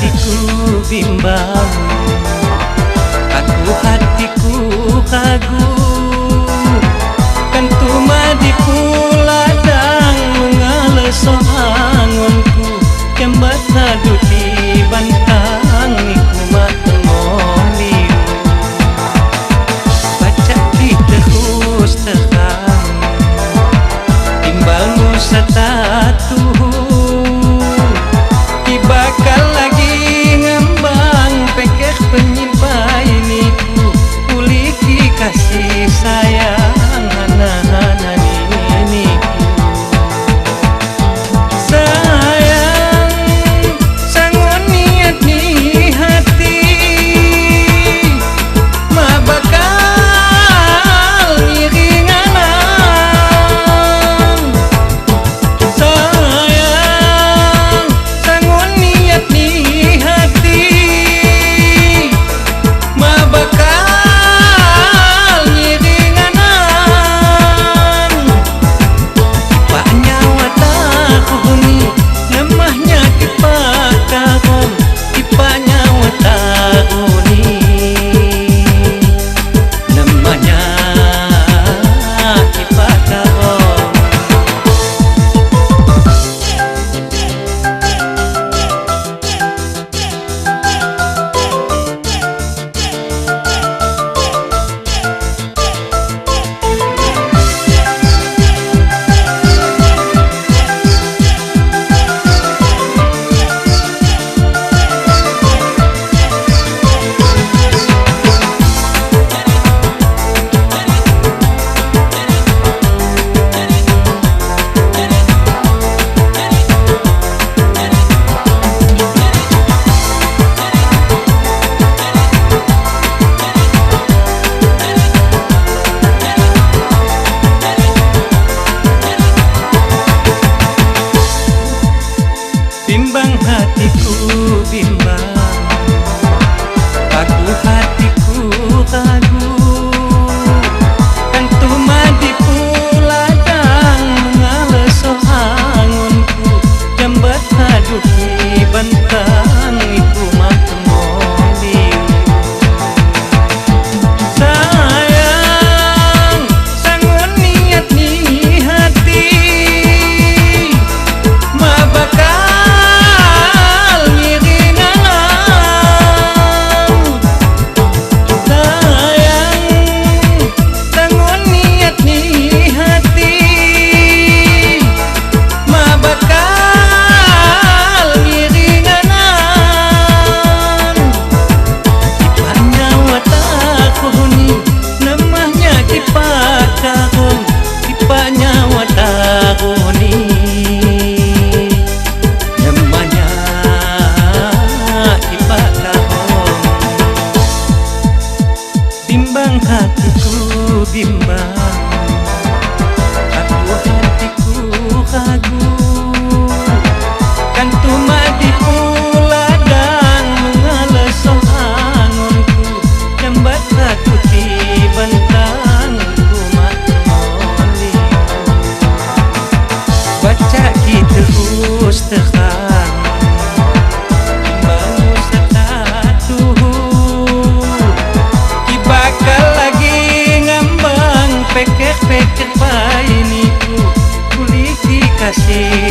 hatiku bimbang, aku hatiku kagu, kan tuma di puladang mengaleso angonku, yang batadu di bantang iku matengoli, baca di terus terang, timbalmu setatu. Bakal lagi ngembang pekeh penyimpai niku, uliki kasih sayang anak-anak niku. Sayang sangon niat ni hati, ma bakal ngiring anak. Sayang sangon niat ni hati, ma bakal ngiring anak. Tipanya watakuni, lemahnya kipakaron, tipanya watakuni, lemahnya kipakaron. Bimbang hatiku bimbang, aku hatiku kagu, kan tuma di puladang mengaleso angonku, jambat hadu di bantang iku matengoli. Sayang sangon niat ni hati, ma bakal bimbang hatiku bimbang, aku hatiku kagu, kan tuma di puladang mengaleso angonku, jambat hadu di bantang iku matengoli. Baca gitu terus terang, timbalmu setatu, bakal lagi ngambang pekeh-pekeh pai niku, uliki kasih